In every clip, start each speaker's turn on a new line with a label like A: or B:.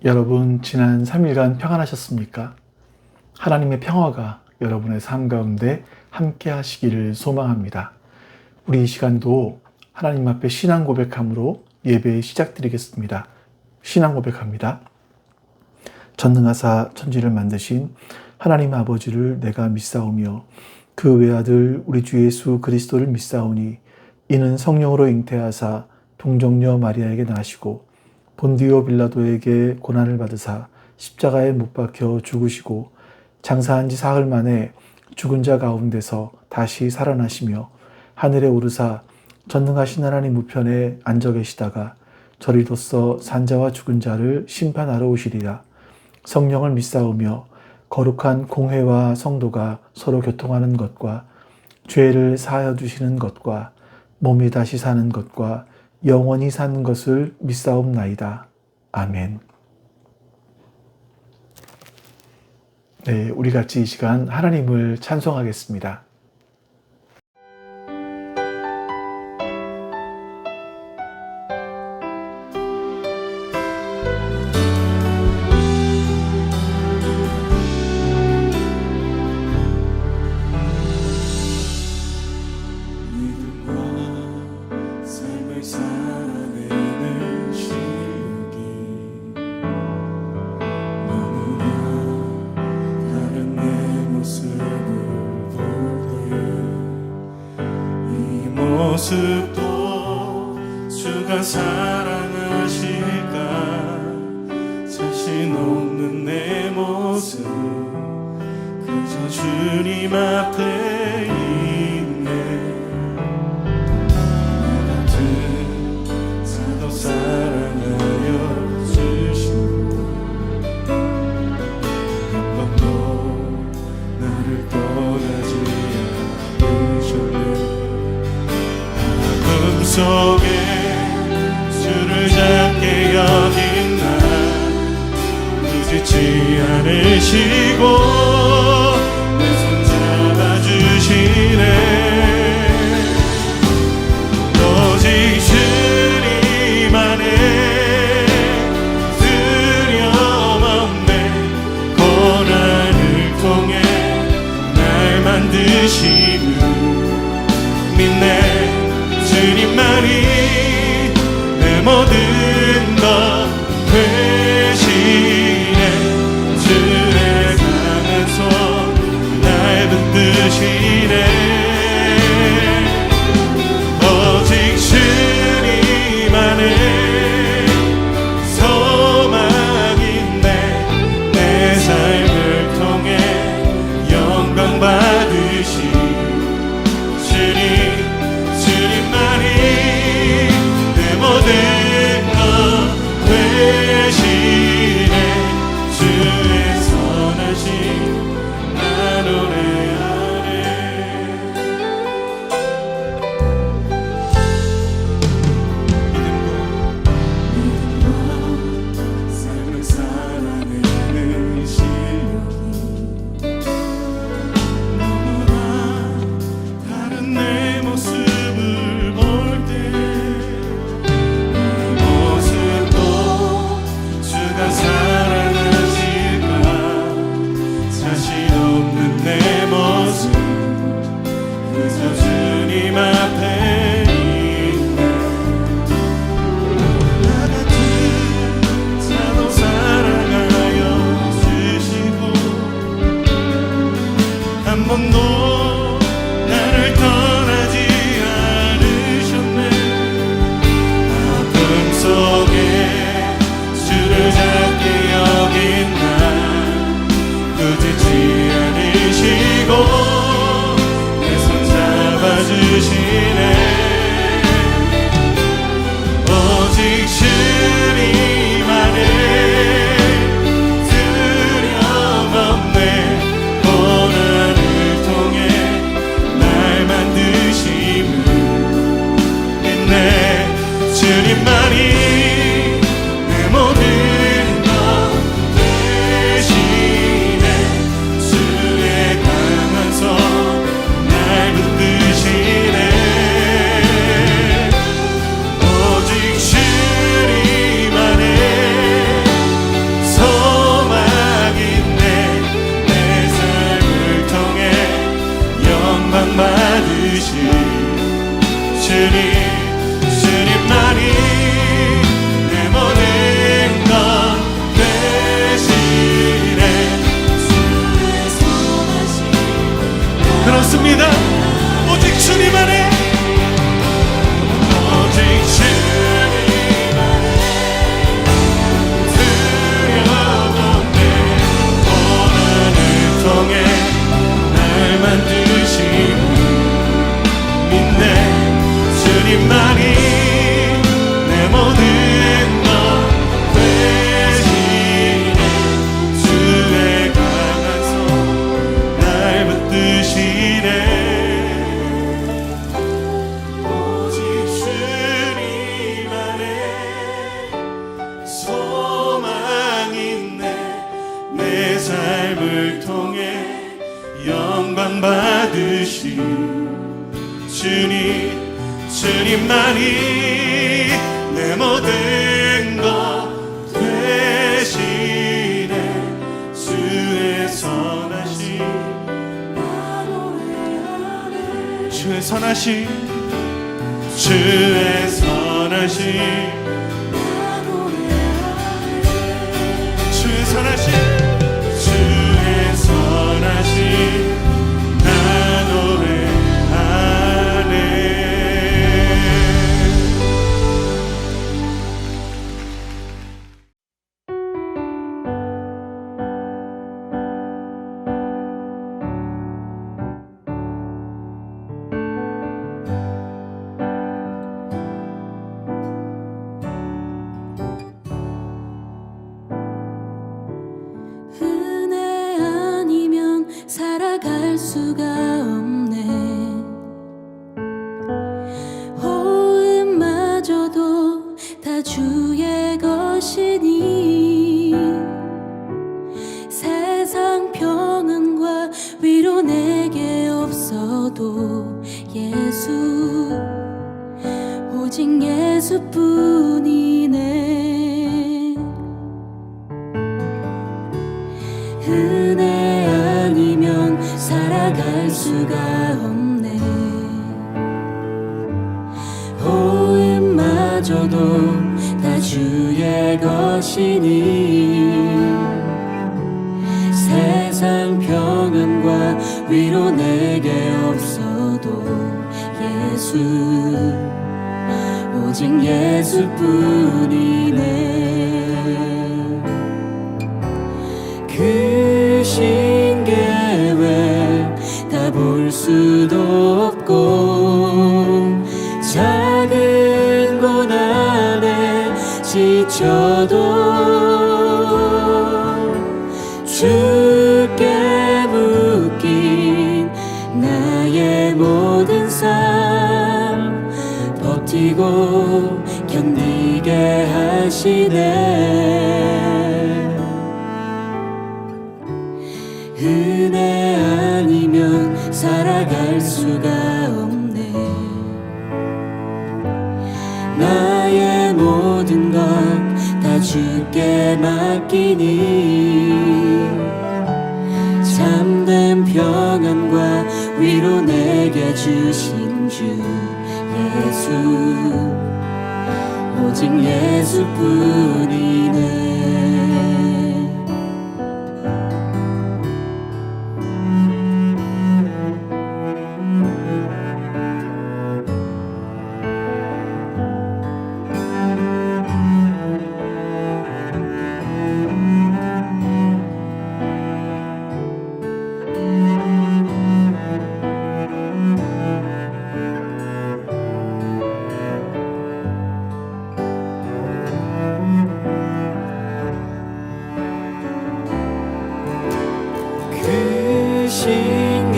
A: 여러분 지난 3일간 평안하셨습니까? 하나님의 평화가 여러분의 삶 가운데 함께 하시기를 소망합니다. 우리 이 시간도 하나님 앞에 신앙 고백함으로 예배 시작드리겠습니다. 신앙 고백합니다. 전능하사 천지를 만드신 하나님 아버지를 내가 믿사오며 그 외아들 우리 주 예수 그리스도를 믿사오니 이는 성령으로 잉태하사 동정녀 마리아에게 나시고 본디오 빌라도에게 고난을 받으사 십자가에 못 박혀 죽으시고 장사한 지 사흘 만에 죽은 자 가운데서 다시 살아나시며 하늘에 오르사 전능하신 하나님 우편에 앉아 계시다가 저리로서 산자와 죽은 자를 심판하러 오시리라. 성령을 믿사오며 거룩한 공회와 성도가 서로 교통하는 것과 죄를 사하여 주시는 것과 몸이 다시 사는 것과 영원히 사는 것을 믿사옵나이다. 아멘. 네, 우리 같이 이 시간 하나님을 찬송하겠습니다.
B: 모습도 주가 사랑하실까 자신 없는 내 모습 그저 주님 앞에 있네. 나 같은 자도 사랑하여 주시고 한 번도 나를 떠나지 않으셨네. 속에 주를 작게 여긴 나 잊지 않으시고 내 손 잡아주시네. 오직 주님 안에 두려움 없네. 고난을 통해 날 만드심을 믿네. 주님만이 내 모든 것 되시네. 주의 강한 손 날 붙드시네. 오직 주님 안에 소망인데 내 삶을 통해 영광 받으시 모든 것 되시네. 주의 선하심 나 노래하네. 믿음과 삶을 살아내는 실력이 너무나 다른 내 모습을 볼 때 내 모습 그저 주님 앞에 있네. 나 같은 자도 사랑하여 주시고 한 번도 나를 떠나지 않으셨네. 아픔 속에 주를 작게 여긴 나 꾸짖지 않으시고 내 손 잡아주시네. 오직 주님 안에 두려움 없네. 고난을 통해 날 만드심을 믿네. 주님만이 내 모든 것 되시네. 주의 강한 손 날 붙드시네. 맞습니다. 오직 주님 안에, 오직 주님 안에 들여놓네. 고난을 통해 날 만드신 믿네. 주님만이 내 모든 것 되시네. 주의 강한 손 날 붙드시네. 오직 주님 안에 소망 있네. 내 삶을 통해 영광 받으신 주님만이 내 모든 것 되시네. 주의 선하심, 주의 선하심, 주의 선하심, 주의 선하심, 주의 선하심 나 노래하네.
C: 은혜 아니면 살아갈 수가 없네. 호흡마저도 다 주의 것이니 세상 평안과 위로 내게 없어도 예수, 오직 예수뿐이네. 은혜 아니면 살아갈 수가 없네. 호흡마저도 다 주의 것이니 세상 평안과 위로 내게 없어도 예수, 오직 예수뿐이네. 그 신계획 다 볼 수도 없고 작은 고난에 지쳐도 주께 묶인 나의 모든 삶 버티고 견디게 하시네. 은혜 아니면 살아갈 수가 없네. 나의 모든 것 다 주께 맡기니 참된 평안과 위로 내게 주신 주 예수, 오직 예수뿐이네. 그 신계획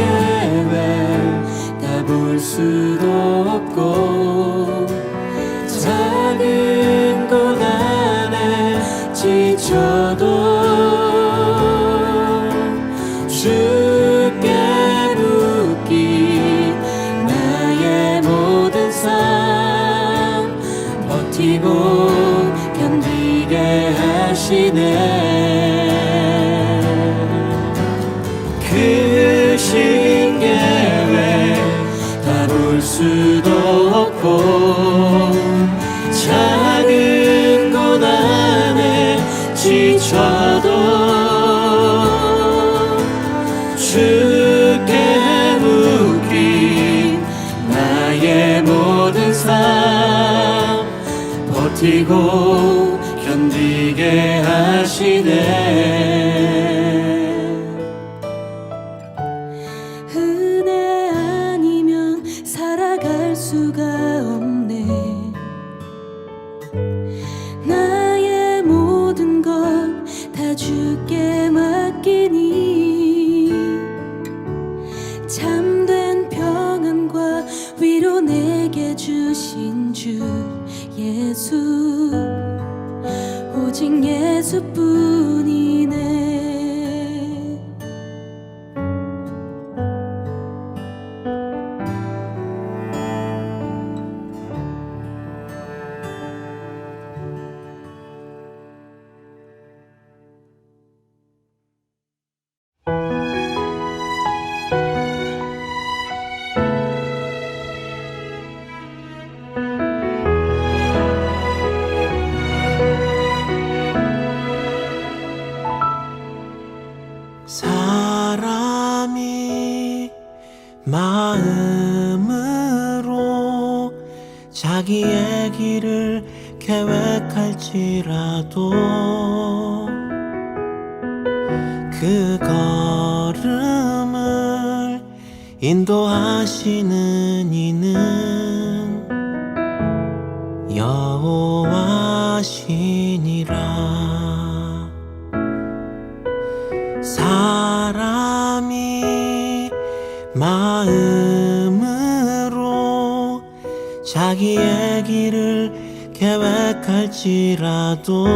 C: 다 볼 수도 없고 작은 고난에 지쳐도 주께 묶인 나의 모든 삶 버티고 견디게 하시네. 그 신계획 다 볼 수도 없고 작은 고난에 지쳐도 버티고 견디게 하시네. 은혜 아니면 살아갈 수가 없네. 나의 모든 것 다 주께 맡기니 참된 평안과 위로 내게 주신 주 예수, 오직 예수뿐이네.
D: 사람이 마음으로 자기의 길을 계획할지라도 그 걸음을 인도하시는 이는 여호와시니라. 사람이 마음으로 자기의 길을 계획할지라도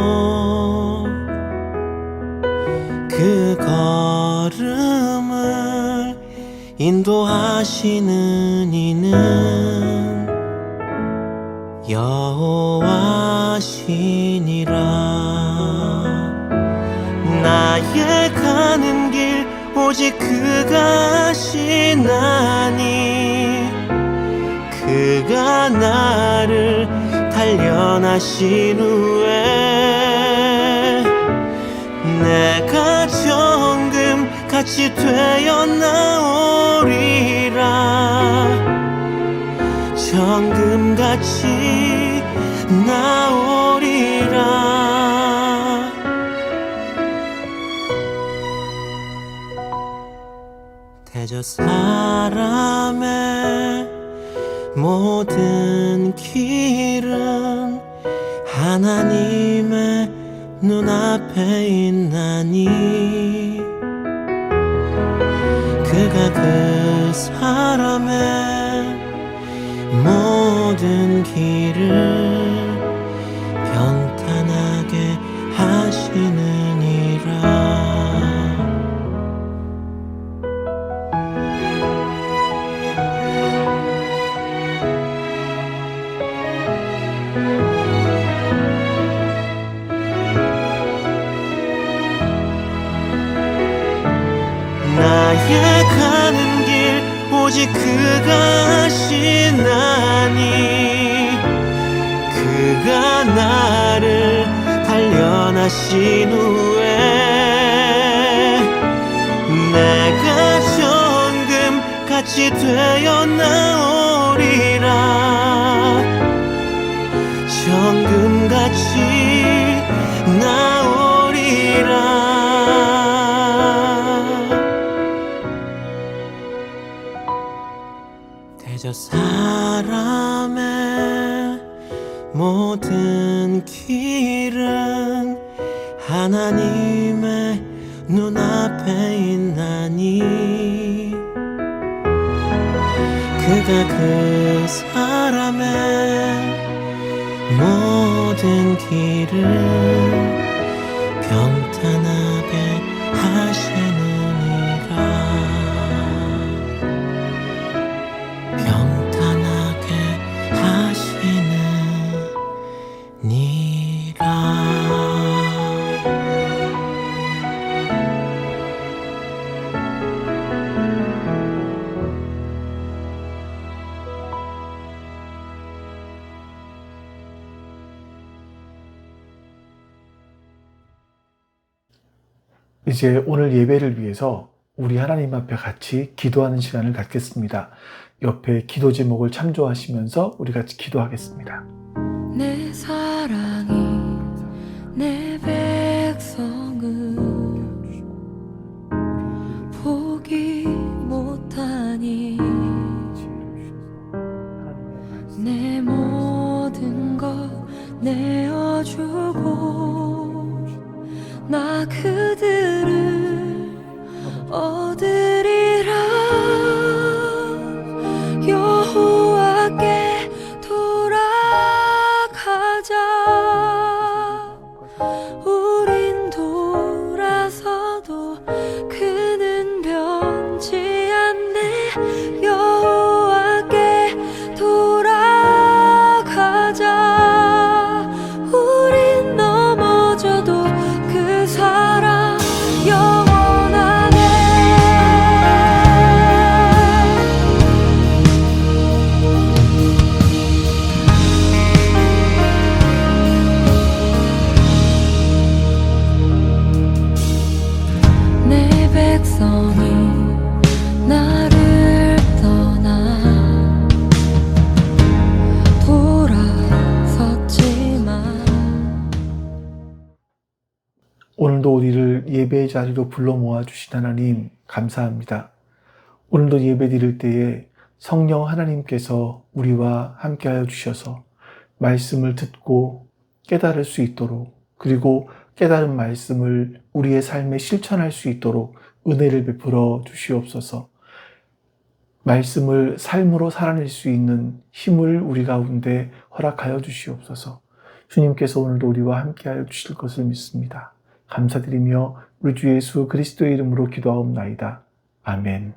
D: 그 걸음을 인도하시는 이는 여호와시니라. 나의 가는 길 오직 그가 아시나니 그가 나를 단련하신 후에 내가 정금같이 되어 나오리라. 정금같이 나오리라. 대저 사람의 모든 길은 하나님의 눈앞에 있나니 그가 그 사람의 모든 길을 평탄하게 하시느니라. 나의 가는 길 오직 그가 아시나니 그가 나를 단련하신 후에 내가 정금같이 되어 나오리라. 정금같이 나오리라. 대저 사람의 모든 길은 하나님의 눈앞에 있나니 그가 그 사람의 모든 길을 평탄하게 하시느니라. 평탄하게 하시느니라.
A: 이제 오늘 예배를 위해서 우리 하나님 앞에 같이 기도하는 시간을 갖겠습니다. 옆에 기도 제목을 참조하시면서 우리 같이 기도하겠습니다.
C: 내 사랑이 내 백성을 포기 못하니 내 모든 것 내어주고 나 그들을 얻으리라. 여호와께 돌아가자. 우린 돌아서도 그는 변치 않네. 여호와께 돌아가자. 우린 넘어져도 그 사랑 영원하네. 내 백성이 나를 떠나 돌아섰지만
A: 오늘도 우리를 예배의 자리로 불러 모아주신 하나님 감사합니다. 오늘도 예배 드릴 때에 성령 하나님께서 우리와 함께하여 주셔서 말씀을 듣고 깨달을 수 있도록, 그리고 깨달은 말씀을 우리의 삶에 실천할 수 있도록 은혜를 베풀어 주시옵소서. 말씀을 삶으로 살아낼 수 있는 힘을 우리 가운데 허락하여 주시옵소서. 주님께서 오늘도 우리와 함께하여 주실 것을 믿습니다. 감사드리며 우리 주 예수 그리스도의 이름으로 기도하옵나이다. 아멘.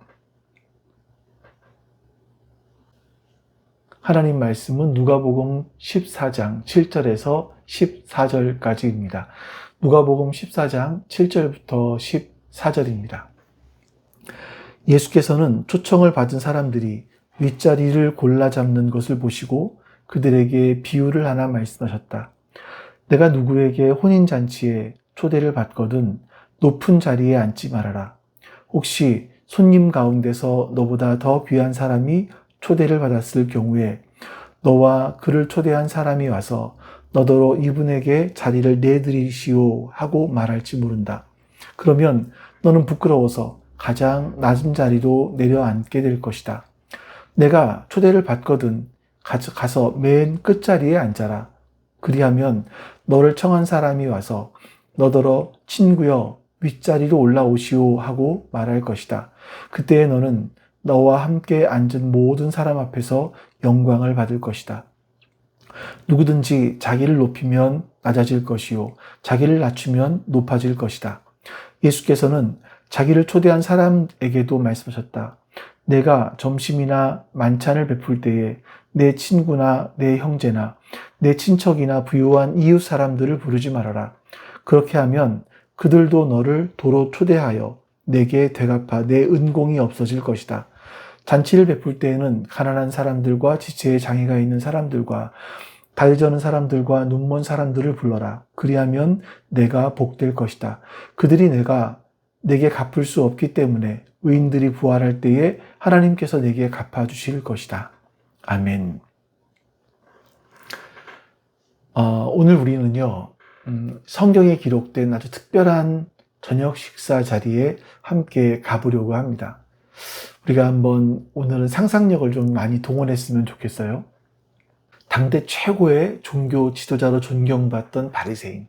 A: 하나님 말씀은 누가복음 14장 7절에서 14절까지입니다. 누가복음 14장 7절부터 14절입니다. 예수께서는 초청을 받은 사람들이 윗자리를 골라 잡는 것을 보시고 그들에게 비유를 하나 말씀하셨다. 내가 누구에게 혼인잔치에 초대를 받거든 높은 자리에 앉지 말아라. 혹시 손님 가운데서 너보다 더 귀한 사람이 초대를 받았을 경우에 너와 그를 초대한 사람이 와서 너더러 이분에게 자리를 내드리시오 하고 말할지 모른다. 그러면 너는 부끄러워서 가장 낮은 자리로 내려앉게 될 것이다. 내가 초대를 받거든 가서 맨 끝자리에 앉아라. 그리하면 너를 청한 사람이 와서 너더러 친구여 윗자리로 올라오시오 하고 말할 것이다. 그때에 너는 너와 함께 앉은 모든 사람 앞에서 영광을 받을 것이다. 누구든지 자기를 높이면 낮아질 것이요 자기를 낮추면 높아질 것이다. 예수께서는 자기를 초대한 사람에게도 말씀하셨다. 내가 점심이나 만찬을 베풀 때에 내 친구나 내 형제나 내 친척이나 부유한 이웃 사람들을 부르지 말아라. 그렇게 하면 그들도 너를 도로 초대하여 내게 되갚아 내 은공이 없어질 것이다. 잔치를 베풀 때에는 가난한 사람들과 지체에 장애가 있는 사람들과 다리 저는 사람들과 눈먼 사람들을 불러라. 그리하면 내가 복될 것이다. 그들이 내게 갚을 수 없기 때문에 의인들이 부활할 때에 하나님께서 내게 갚아주실 것이다. 아멘. 오늘 우리는요, 성경에 기록된 아주 특별한 저녁 식사 자리에 함께 가보려고 합니다. 우리가 한번 오늘은 상상력을 좀 많이 동원했으면 좋겠어요. 당대 최고의 종교 지도자로 존경받던 바리새인,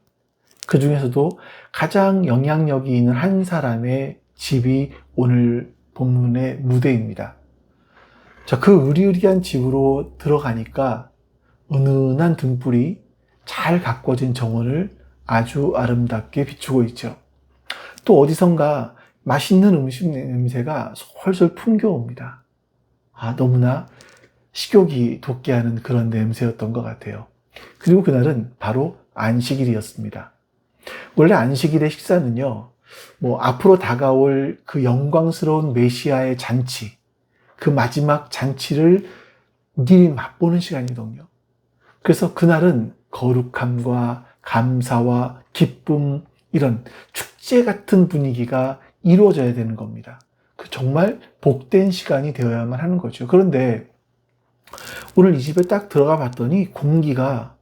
A: 그 중에서도 가장 영향력이 있는 한 사람의 집이 오늘 본문의 무대입니다. 자, 그 으리으리한 집으로 들어가니까 은은한 등불이 잘 가꿔진 정원을 아주 아름답게 비추고 있죠. 또 어디선가 맛있는 음식 냄새가 솔솔 풍겨옵니다. 너무나 식욕이 돋게 하는 그런 냄새였던 것 같아요. 그리고 그날은 바로 안식일이었습니다. 원래 안식일의 식사는요, 앞으로 다가올 그 영광스러운 메시아의 잔치, 그 마지막 잔치를 미리 맛보는 시간이거든요. 그래서 그날은 거룩함과 감사와 기쁨, 이런 축제 같은 분위기가 이루어져야 되는 겁니다. 정말 복된 시간이 되어야만 하는 거죠. 그런데 오늘 이 집에 딱 들어가 봤더니 공기가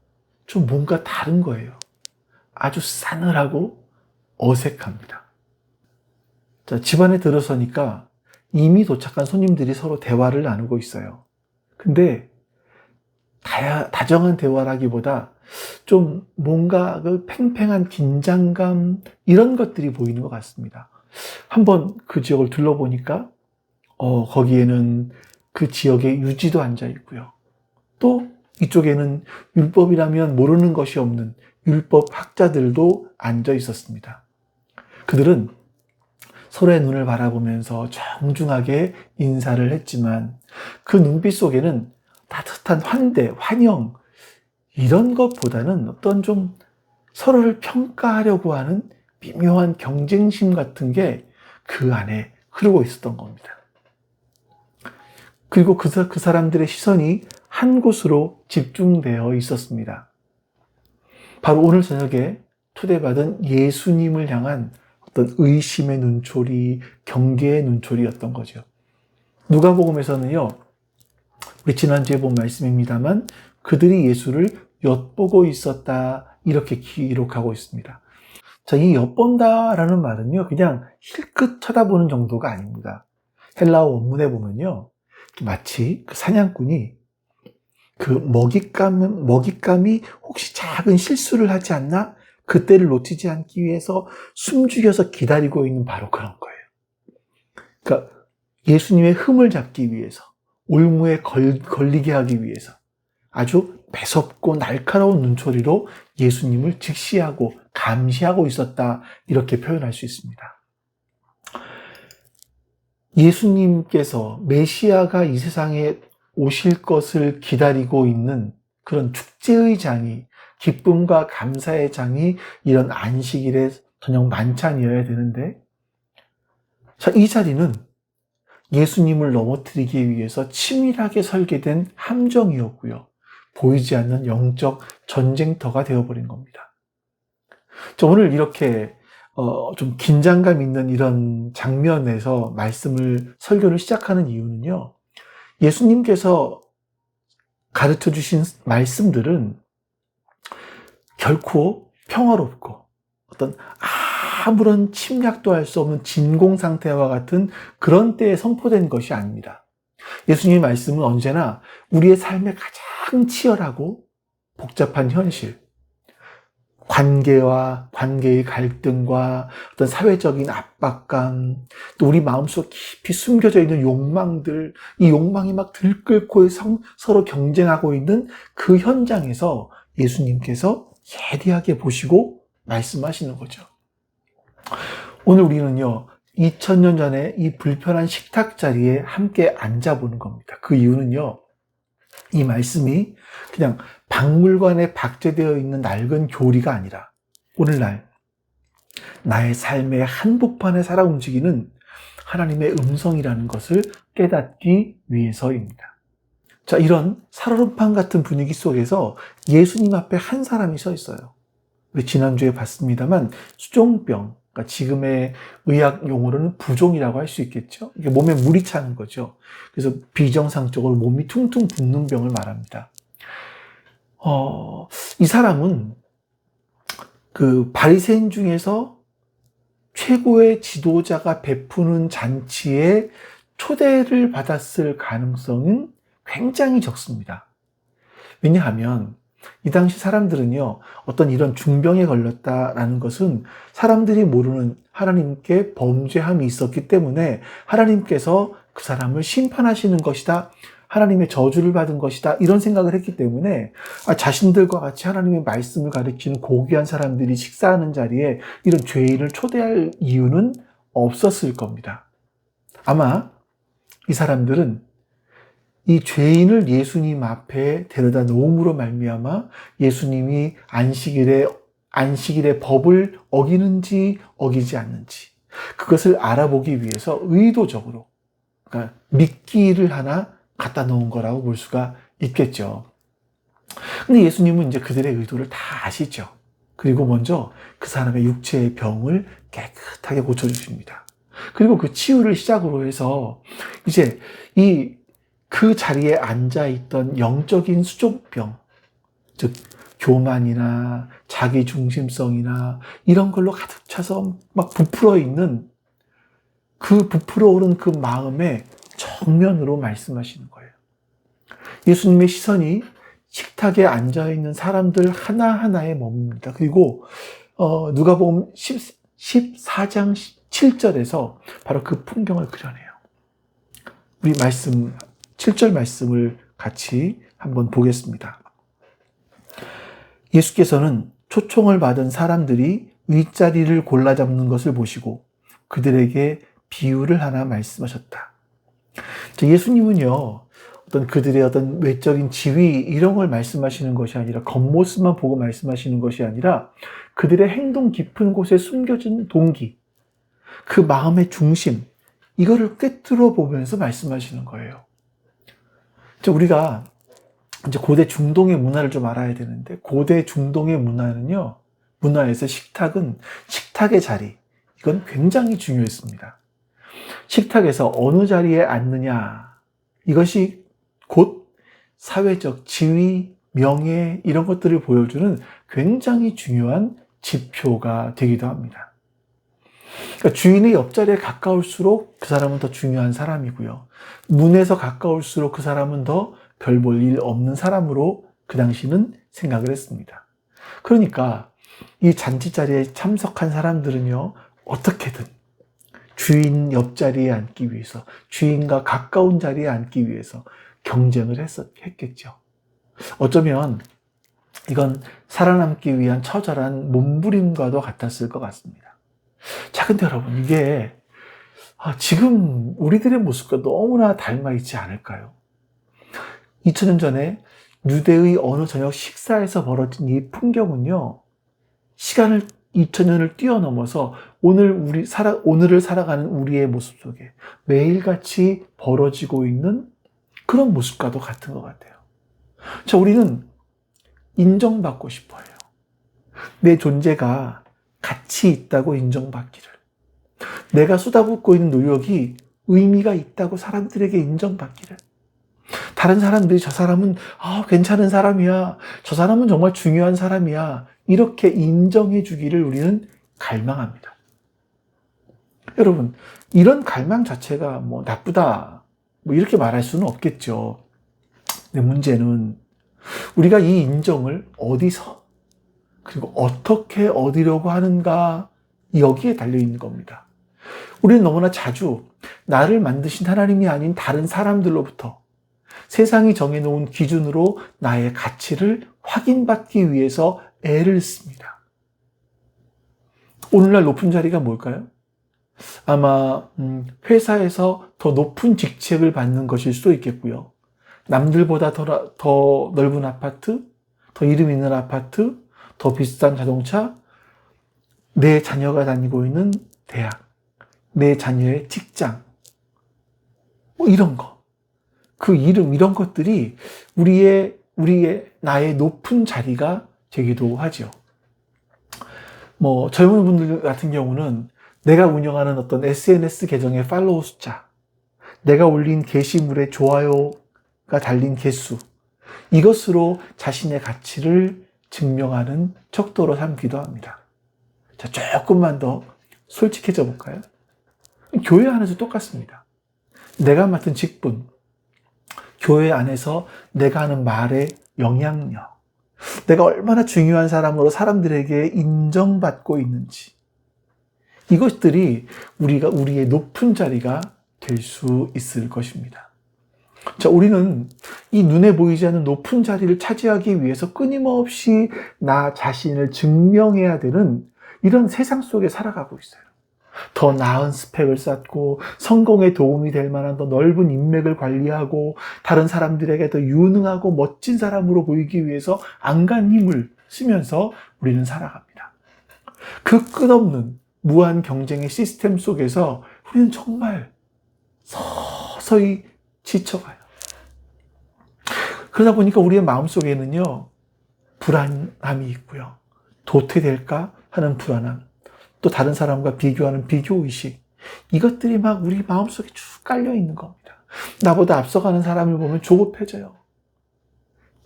A: 좀 뭔가 다른 거예요. 아주 싸늘하고 어색합니다. 자, 집안에 들어서니까 이미 도착한 손님들이 서로 대화를 나누고 있어요. 근데 다정한 대화라기보다 좀 뭔가 그 팽팽한 긴장감 이런 것들이 보이는 것 같습니다. 한번 그 지역을 둘러보니까 거기에는 그 지역의 유지도 앉아 있고요. 또 이쪽에는 율법이라면 모르는 것이 없는 율법 학자들도 앉아 있었습니다. 그들은 서로의 눈을 바라보면서 정중하게 인사를 했지만 그 눈빛 속에는 따뜻한 환대, 환영 이런 것보다는 어떤 좀 서로를 평가하려고 하는 미묘한 경쟁심 같은 게 그 안에 흐르고 있었던 겁니다. 그리고 그 사람들의 시선이 한 곳으로 집중되어 있었습니다. 바로 오늘 저녁에 초대받은 예수님을 향한 어떤 의심의 눈초리, 경계의 눈초리였던 거죠. 누가복음에서는요, 우리 지난주에 본 말씀입니다만 그들이 예수를 엿보고 있었다 이렇게 기록하고 있습니다. 자, 이 엿본다라는 말은요, 그냥 힐끗 쳐다보는 정도가 아닙니다. 헬라어 원문에 보면요, 마치 그 사냥꾼이 그 먹잇감이 혹시 작은 실수를 하지 않나? 그때를 놓치지 않기 위해서 숨죽여서 기다리고 있는 바로 그런 거예요. 그러니까 예수님의 흠을 잡기 위해서, 올무에 걸리게 하기 위해서 아주 매섭고 날카로운 눈초리로 예수님을 직시하고 감시하고 있었다 이렇게 표현할 수 있습니다. 예수님께서 메시아가 이 세상에 오실 것을 기다리고 있는 그런 축제의 장이, 기쁨과 감사의 장이 이런 안식일의 저녁 만찬이어야 되는데, 자, 이 자리는 예수님을 넘어뜨리기 위해서 치밀하게 설계된 함정이었고요. 보이지 않는 영적 전쟁터가 되어버린 겁니다. 자, 오늘 이렇게 좀 긴장감 있는 이런 장면에서 설교를 시작하는 이유는요. 예수님께서 가르쳐 주신 말씀들은 결코 평화롭고 어떤 아무런 침략도 할 수 없는 진공 상태와 같은 그런 때에 선포된 것이 아닙니다. 예수님의 말씀은 언제나 우리의 삶의 가장 치열하고 복잡한 현실, 관계의 갈등과 어떤 사회적인 압박감, 또 우리 마음속 깊이 숨겨져 있는 욕망들, 이 욕망이 막 들끓고 서로 경쟁하고 있는 그 현장에서 예수님께서 예리하게 보시고 말씀하시는 거죠. 오늘 우리는요, 2000년 전에 이 불편한 식탁 자리에 함께 앉아보는 겁니다. 그 이유는요, 이 말씀이 그냥 박물관에 박제되어 있는 낡은 교리가 아니라 오늘날 나의 삶의 한복판에 살아 움직이는 하나님의 음성이라는 것을 깨닫기 위해서입니다. 자, 이런 살얼음판 같은 분위기 속에서 예수님 앞에 한 사람이 서 있어요. 우리 지난주에 봤습니다만 수종병, 그러니까 지금의 의학 용어로는 부종이라고 할 수 있겠죠. 이게 몸에 물이 차는 거죠. 그래서 비정상적으로 몸이 퉁퉁 붓는 병을 말합니다. 이 사람은 그 바리새인 중에서 최고의 지도자가 베푸는 잔치에 초대를 받았을 가능성은 굉장히 적습니다. 왜냐하면 이 당시 사람들은요, 어떤 이런 중병에 걸렸다라는 것은 사람들이 모르는 하나님께 범죄함이 있었기 때문에 하나님께서 그 사람을 심판하시는 것이다, 하나님의 저주를 받은 것이다, 이런 생각을 했기 때문에 자신들과 같이 하나님의 말씀을 가르치는 고귀한 사람들이 식사하는 자리에 이런 죄인을 초대할 이유는 없었을 겁니다. 아마 이 사람들은 이 죄인을 예수님 앞에 데려다 놓음으로 말미암아 예수님이 안식일의 법을 어기는지 어기지 않는지 그것을 알아보기 위해서 의도적으로, 그러니까 미끼를 하나 갖다 놓은 거라고 볼 수가 있겠죠. 근데 예수님은 이제 그들의 의도를 다 아시죠. 그리고 먼저 그 사람의 육체의 병을 깨끗하게 고쳐주십니다. 그리고 그 치유를 시작으로 해서 이제 그 자리에 앉아있던 영적인 수종병, 즉 교만이나 자기 중심성이나 이런 걸로 가득 차서 막 부풀어 있는 그 부풀어 오른 그 마음의 정면으로 말씀하시는 거예요. 예수님의 시선이 식탁에 앉아있는 사람들 하나하나에 머뭅니다. 그리고 누가복음 14장 7절에서 바로 그 풍경을 그려내요. 우리 7절 말씀을 같이 한번 보겠습니다. 예수께서는 초청을 받은 사람들이 윗자리를 골라 잡는 것을 보시고 그들에게 비유를 하나 말씀하셨다. 예수님은요, 그들의 외적인 지위 이런 걸 말씀하시는 것이 아니라 겉모습만 보고 말씀하시는 것이 아니라 그들의 행동 깊은 곳에 숨겨진 동기, 그 마음의 중심, 이거를 꿰뚫어 보면서 말씀하시는 거예요. 우리가 이제 고대 중동의 문화를 좀 알아야 되는데, 고대 중동의 문화는요, 문화에서 식탁의 자리, 이건 굉장히 중요했습니다. 식탁에서 어느 자리에 앉느냐, 이것이 곧 사회적 지위, 명예, 이런 것들을 보여주는 굉장히 중요한 지표가 되기도 합니다. 그러니까 주인의 옆자리에 가까울수록 그 사람은 더 중요한 사람이고요. 문에서 가까울수록 그 사람은 더 별 볼 일 없는 사람으로 그 당시는 생각을 했습니다. 그러니까 이 잔치 자리에 참석한 사람들은요, 어떻게든 주인 옆자리에 앉기 위해서, 주인과 가까운 자리에 앉기 위해서 경쟁을 했겠죠. 어쩌면 이건 살아남기 위한 처절한 몸부림과도 같았을 것 같습니다. 자, 근데 여러분, 이게 지금 우리들의 모습과 너무나 닮아 있지 않을까요? 2000년 전에 유대의 어느 저녁 식사에서 벌어진 이 풍경은요, 시간을 2000년을 뛰어넘어서 오늘을 살아가는 우리의 모습 속에 매일같이 벌어지고 있는 그런 모습과도 같은 것 같아요. 자, 우리는 인정받고 싶어요. 내 존재가 가치 있다고 인정받기를. 내가 쏟아붓고 있는 노력이 의미가 있다고 사람들에게 인정받기를. 다른 사람들이 저 사람은 괜찮은 사람이야. 저 사람은 정말 중요한 사람이야. 이렇게 인정해 주기를 우리는 갈망합니다. 여러분, 이런 갈망 자체가 나쁘다, 이렇게 말할 수는 없겠죠. 근데 문제는 우리가 이 인정을 어디서, 그리고 어떻게 얻으려고 하는가, 여기에 달려있는 겁니다. 우리는 너무나 자주 나를 만드신 하나님이 아닌 다른 사람들로부터 세상이 정해놓은 기준으로 나의 가치를 확인받기 위해서 애를 씁니다. 오늘날 높은 자리가 뭘까요? 아마 회사에서 더 높은 직책을 받는 것일 수도 있겠고요. 남들보다 더 넓은 아파트, 더 이름 있는 아파트, 더 비싼 자동차, 내 자녀가 다니고 있는 대학, 내 자녀의 직장, 이런 거. 그 이름, 이런 것들이 나의 높은 자리가 되기도 하죠. 젊은 분들 같은 경우는 내가 운영하는 어떤 SNS 계정의 팔로우 숫자, 내가 올린 게시물의 좋아요가 달린 개수, 이것으로 자신의 가치를 증명하는 척도로 삼기도 합니다. 자, 조금만 더 솔직해져 볼까요? 교회 안에서 똑같습니다. 내가 맡은 직분, 교회 안에서 내가 하는 말의 영향력, 내가 얼마나 중요한 사람으로 사람들에게 인정받고 있는지, 이것들이 우리의 높은 자리가 될 수 있을 것입니다. 자, 우리는 이 눈에 보이지 않는 높은 자리를 차지하기 위해서 끊임없이 나 자신을 증명해야 되는 이런 세상 속에 살아가고 있어요. 더 나은 스펙을 쌓고 성공에 도움이 될 만한 더 넓은 인맥을 관리하고 다른 사람들에게 더 유능하고 멋진 사람으로 보이기 위해서 안간 힘을 쓰면서 우리는 살아갑니다. 그 끝없는 무한 경쟁의 시스템 속에서 우리는 정말 서서히 지쳐가요. 그러다 보니까 우리의 마음속에는요, 불안함이 있고요. 도태될까 하는 불안함, 또 다른 사람과 비교하는 비교의식, 이것들이 막 우리 마음속에 쭉 깔려 있는 겁니다. 나보다 앞서가는 사람을 보면 조급해져요.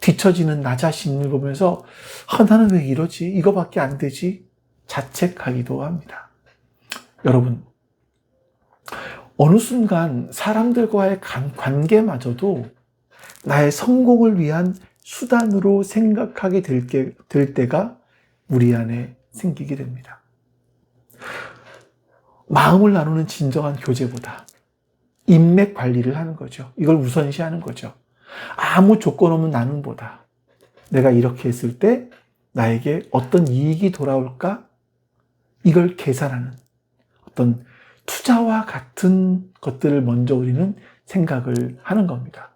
A: 뒤처지는 나 자신을 보면서 나는 왜 이러지? 이거밖에 안 되지? 자책하기도 합니다. 여러분, 어느 순간 사람들과의 관계마저도 나의 성공을 위한 수단으로 생각하게 될 때가 우리 안에 생기게 됩니다. 마음을 나누는 진정한 교제보다 인맥 관리를 하는 거죠. 이걸 우선시하는 거죠. 아무 조건 없는 나눔보다 내가 이렇게 했을 때 나에게 어떤 이익이 돌아올까? 이걸 계산하는 어떤 투자와 같은 것들을 먼저 우리는 생각을 하는 겁니다.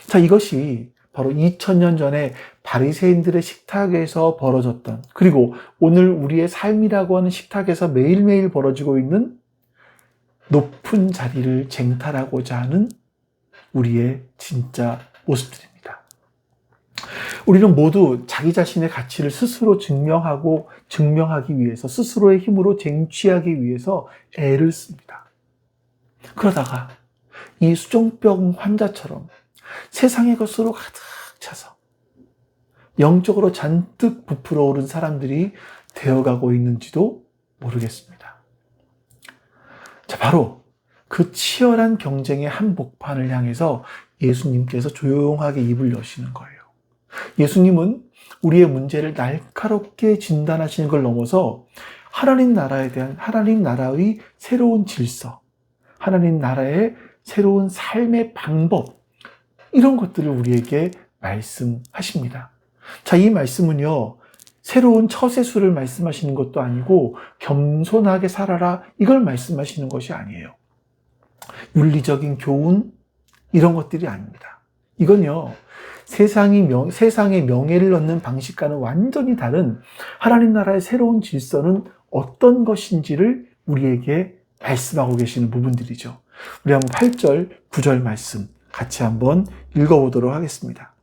A: 자, 이것이 바로 2000년 전에 바리새인들의 식탁에서 벌어졌던, 그리고 오늘 우리의 삶이라고 하는 식탁에서 매일매일 벌어지고 있는 높은 자리를 쟁탈하고자 하는 우리의 진짜 모습들입니다. 우리는 모두 자기 자신의 가치를 스스로 증명하기 위해서, 스스로의 힘으로 쟁취하기 위해서 애를 씁니다. 그러다가 이 수종병 환자처럼 세상의 것으로 가득 차서 영적으로 잔뜩 부풀어 오른 사람들이 되어가고 있는지도 모르겠습니다. 자, 바로 그 치열한 경쟁의 한복판을 향해서 예수님께서 조용하게 입을 여시는 거예요. 예수님은 우리의 문제를 날카롭게 진단하시는 걸 넘어서 하나님 나라에 대한 하나님 나라의 새로운 질서, 하나님 나라의 새로운 삶의 방법, 이런 것들을 우리에게 말씀하십니다. 자, 이 말씀은요, 새로운 처세술을 말씀하시는 것도 아니고 겸손하게 살아라, 이걸 말씀하시는 것이 아니에요. 윤리적인 교훈, 이런 것들이 아닙니다. 이건요, 세상의 명예를 얻는 방식과는 완전히 다른 하나님 나라의 새로운 질서는 어떤 것인지를 우리에게 말씀하고 계시는 부분들이죠. 우리 한번 8절, 9절 말씀 같이 한번 읽어보도록 하겠습니다.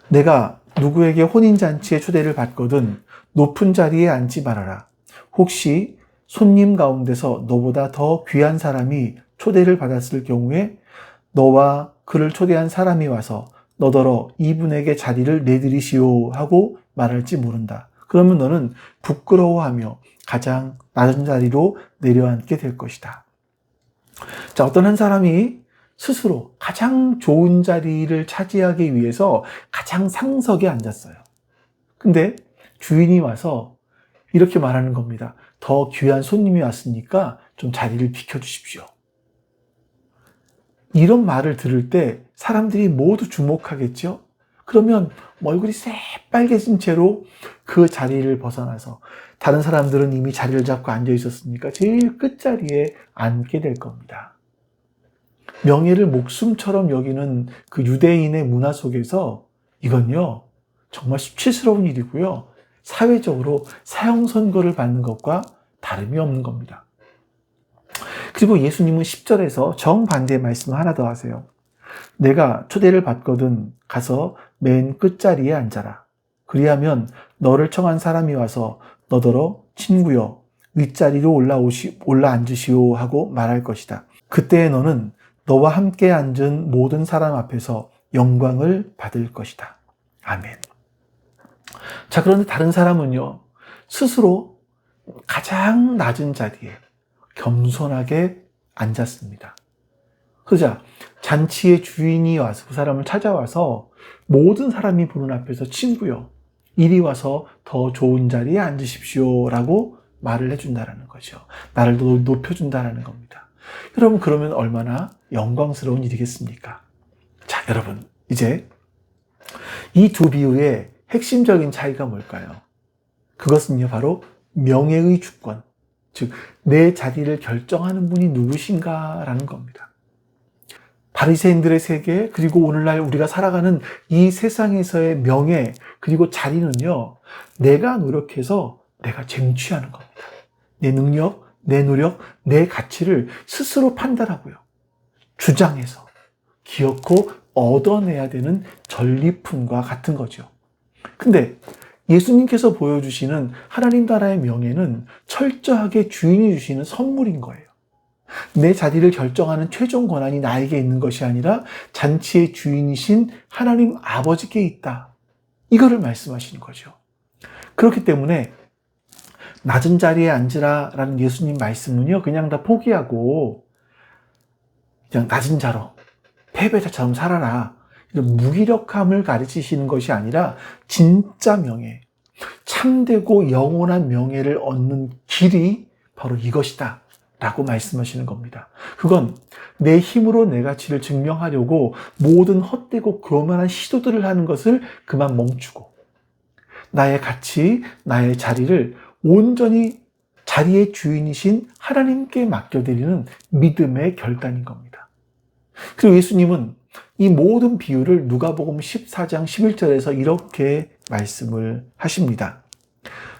A: 내가 누구에게 혼인잔치에 초대를 받거든 높은 자리에 앉지 말아라. 혹시 손님 가운데서 너보다 더 귀한 사람이 초대를 받았을 경우에 너와 그를 초대한 사람이 와서 너더러 이분에게 자리를 내드리시오 하고 말할지 모른다. 그러면 너는 부끄러워하며 가장 낮은 자리로 내려앉게 될 것이다. 자, 어떤 한 사람이 스스로 가장 좋은 자리를 차지하기 위해서 가장 상석에 앉았어요. 근데 주인이 와서 이렇게 말하는 겁니다. 더 귀한 손님이 왔으니까 좀 자리를 비켜주십시오. 이런 말을 들을 때 사람들이 모두 주목하겠죠? 그러면 얼굴이 새빨개진 채로 그 자리를 벗어나서 다른 사람들은 이미 자리를 잡고 앉아 있었으니까 제일 끝자리에 앉게 될 겁니다. 명예를 목숨처럼 여기는 그 유대인의 문화 속에서 이건요, 정말 수치스러운 일이고요. 사회적으로 사형 선고를 받는 것과 다름이 없는 겁니다. 그리고 예수님은 10절에서 정반대의 말씀을 하나 더 하세요. 내가 초대를 받거든 가서 맨 끝자리에 앉아라. 그리하면 너를 청한 사람이 와서 너더러 친구여 윗자리로 올라 앉으시오 하고 말할 것이다. 그때에 너는 너와 함께 앉은 모든 사람 앞에서 영광을 받을 것이다. 아멘. 자, 그런데 다른 사람은요, 스스로 가장 낮은 자리에 겸손하게 앉았습니다. 그러자 잔치의 주인이 와서 그 사람을 찾아와서 모든 사람이 보는 앞에서 친구요, 이리 와서 더 좋은 자리에 앉으십시오 라고 말을 해준다는 거죠. 나를 높여준다는 겁니다. 여러분, 그러면 얼마나 영광스러운 일이겠습니까? 자, 여러분, 이제 이 두 비유의 핵심적인 차이가 뭘까요? 그것은요, 바로 명예의 주권, 즉 내 자리를 결정하는 분이 누구신가라는 겁니다. 바리새인들의 세계, 그리고 오늘날 우리가 살아가는 이 세상에서의 명예, 그리고 자리는요, 내가 노력해서 내가 쟁취하는 겁니다. 내 능력, 내 노력, 내 가치를 스스로 판단하고요, 주장해서 기어코 얻어내야 되는 전리품과 같은 거죠. 근데 예수님께서 보여주시는 하나님 나라의 명예는 철저하게 주인이 주시는 선물인 거예요. 내 자리를 결정하는 최종 권한이 나에게 있는 것이 아니라 잔치의 주인이신 하나님 아버지께 있다. 이거를 말씀하시는 거죠. 그렇기 때문에 낮은 자리에 앉으라라는 예수님 말씀은요, 그냥 다 포기하고 그냥 낮은 자로 패배자처럼 살아라, 이런 무기력함을 가르치시는 것이 아니라 진짜 명예, 참되고 영원한 명예를 얻는 길이 바로 이것이다 라고 말씀하시는 겁니다. 그건 내 힘으로 내 가치를 증명하려고 모든 헛되고 교만한 시도들을 하는 것을 그만 멈추고 나의 가치, 나의 자리를 온전히 자리의 주인이신 하나님께 맡겨드리는 믿음의 결단인 겁니다. 그리고 예수님은 이 모든 비유를 누가복음 14장 11절에서 이렇게 말씀을 하십니다.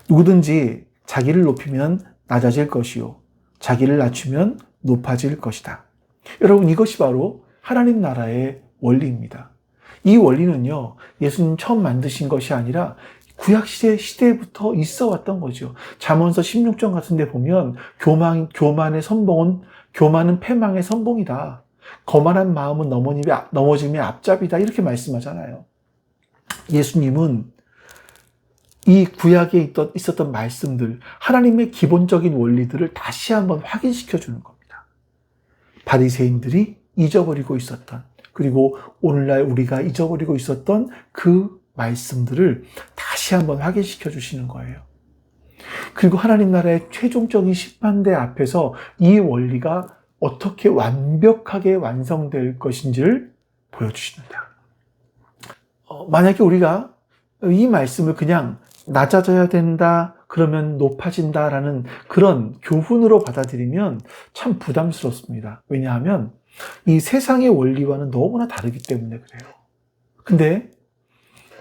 A: 누구든지 자기를 높이면 낮아질 것이요 자기를 낮추면 높아질 것이다. 여러분, 이것이 바로 하나님 나라의 원리입니다. 이 원리는요, 예수님 처음 만드신 것이 아니라 구약시대부터 있어 왔던 거죠. 잠언서 16장 같은 데 보면 교만의 선봉은, 교만은 패망의 선봉이다. 거만한 마음은 넘어짐의 앞잡이다. 이렇게 말씀하잖아요. 예수님은 이 구약에 있었던 말씀들, 하나님의 기본적인 원리들을 다시 한번 확인시켜 주는 겁니다. 바리새인들이 잊어버리고 있었던, 그리고 오늘날 우리가 잊어버리고 있었던 그 말씀들을 다시 한번 확인시켜 주시는 거예요. 그리고 하나님 나라의 최종적인 심판대 앞에서 이 원리가 어떻게 완벽하게 완성될 것인지를 보여주십니다. 만약에 우리가 이 말씀을 그냥 낮아져야 된다, 그러면 높아진다라는 그런 교훈으로 받아들이면 참 부담스럽습니다. 왜냐하면 이 세상의 원리와는 너무나 다르기 때문에 그래요. 근데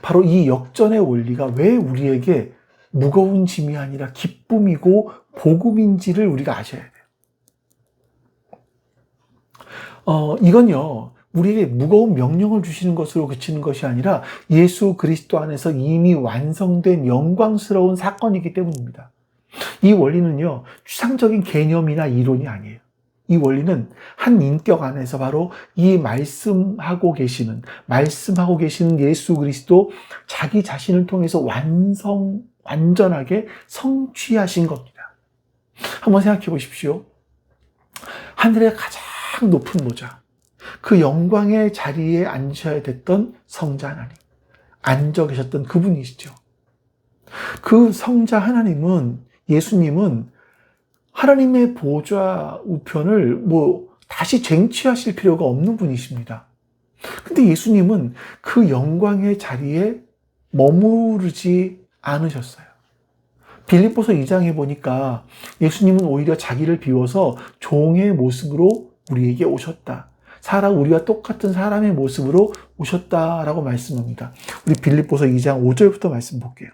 A: 바로 이 역전의 원리가 왜 우리에게 무거운 짐이 아니라 기쁨이고 복음인지를 우리가 아셔야 돼요. 이건요, 우리에게 무거운 명령을 주시는 것으로 그치는 것이 아니라 예수 그리스도 안에서 이미 완성된 영광스러운 사건이기 때문입니다. 이 원리는요, 추상적인 개념이나 이론이 아니에요. 이 원리는 한 인격 안에서 바로 이 말씀하고 계시는 예수 그리스도 자기 자신을 통해서 완전하게 성취하신 겁니다. 한번 생각해 보십시오. 하늘의 가장 높은 보좌, 그 영광의 자리에 앉으셔야 됐던 성자 하나님, 앉아 계셨던 그분이시죠. 그 성자 하나님은, 예수님은 하나님의 보좌 우편을 다시 쟁취하실 필요가 없는 분이십니다. 근데 예수님은 그 영광의 자리에 머무르지 않으셨어요. 빌립보서 2장에 보니까 예수님은 오히려 자기를 비워서 종의 모습으로 우리에게 오셨다. 우리와 똑같은 사람의 모습으로 오셨다라고 말씀합니다. 우리 빌립보서 2장 5절부터 말씀 볼게요.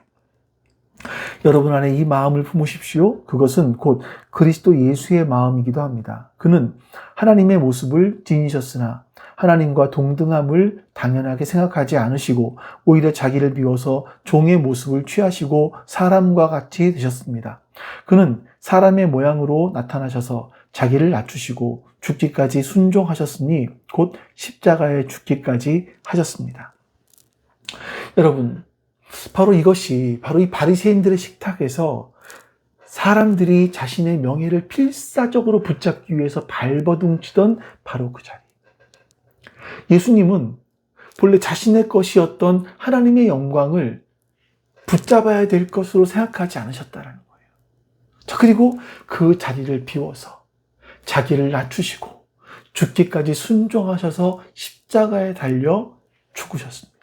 A: 여러분 안에 이 마음을 품으십시오. 그것은 곧 그리스도 예수의 마음이기도 합니다. 그는 하나님의 모습을 지니셨으나 하나님과 동등함을 당연하게 생각하지 않으시고 오히려 자기를 비워서 종의 모습을 취하시고 사람과 같이 되셨습니다. 그는 사람의 모양으로 나타나셔서 자기를 낮추시고 죽기까지 순종하셨으니 곧 십자가에 죽기까지 하셨습니다. 여러분, 바로 이것이 바로 이 바리새인들의 식탁에서 사람들이 자신의 명예를 필사적으로 붙잡기 위해서 발버둥치던 바로 그 자리. 예수님은 본래 자신의 것이었던 하나님의 영광을 붙잡아야 될 것으로 생각하지 않으셨다는 거예요. 자, 그리고 그 자리를 비워서 자기를 낮추시고 죽기까지 순종하셔서 십자가에 달려 죽으셨습니다.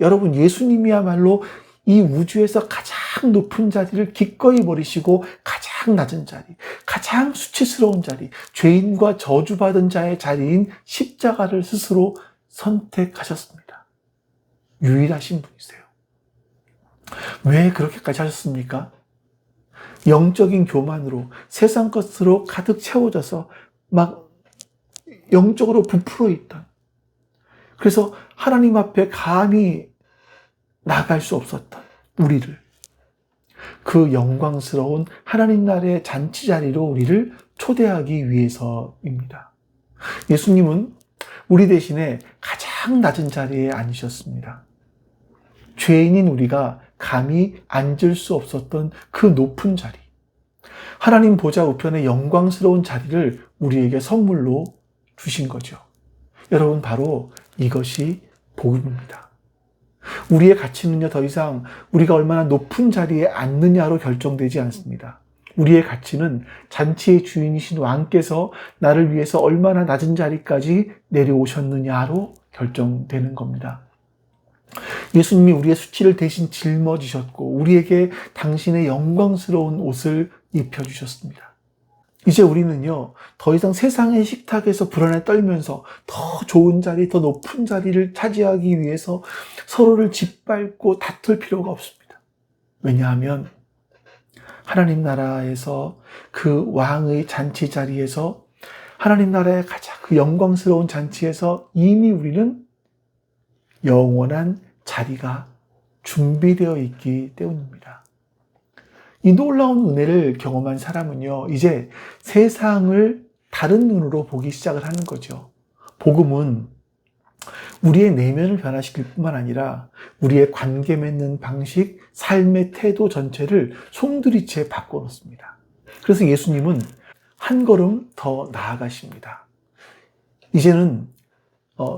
A: 여러분, 예수님이야말로 이 우주에서 가장 높은 자리를 기꺼이 버리시고 가장 낮은 자리, 가장 수치스러운 자리, 죄인과 저주받은 자의 자리인 십자가를 스스로 선택하셨습니다. 유일하신 분이세요. 왜 그렇게까지 하셨습니까? 영적인 교만으로, 세상 것으로 가득 채워져서 막 영적으로 부풀어 있던, 그래서 하나님 앞에 감히 나갈 수 없었던 우리를 그 영광스러운 하나님 나라의 잔치 자리로 우리를 초대하기 위해서입니다. 예수님은 우리 대신에 가장 낮은 자리에 앉으셨습니다. 죄인인 우리가 감히 앉을 수 없었던 그 높은 자리, 하나님 보좌 우편의 영광스러운 자리를 우리에게 선물로 주신 거죠. 여러분, 바로 이것이 복음입니다. 우리의 가치는요, 더 이상 우리가 얼마나 높은 자리에 앉느냐로 결정되지 않습니다. 우리의 가치는 잔치의 주인이신 왕께서 나를 위해서 얼마나 낮은 자리까지 내려오셨느냐로 결정되는 겁니다. 예수님이 우리의 수치를 대신 짊어지셨고 우리에게 당신의 영광스러운 옷을 입혀주셨습니다. 이제 우리는요, 더 이상 세상의 식탁에서 불안에 떨면서 더 좋은 자리, 더 높은 자리를 차지하기 위해서 서로를 짓밟고 다툴 필요가 없습니다. 왜냐하면 하나님 나라에서 그 왕의 잔치 자리에서, 하나님 나라의 가장 그 영광스러운 잔치에서 이미 우리는 영원한 자리가 준비되어 있기 때문입니다. 이 놀라운 은혜를 경험한 사람은요, 이제 세상을 다른 눈으로 보기 시작을 하는 거죠. 복음은 우리의 내면을 변화시킬 뿐만 아니라 우리의 관계 맺는 방식, 삶의 태도 전체를 송두리째 바꿔놓습니다. 그래서 예수님은 한 걸음 더 나아가십니다. 이제는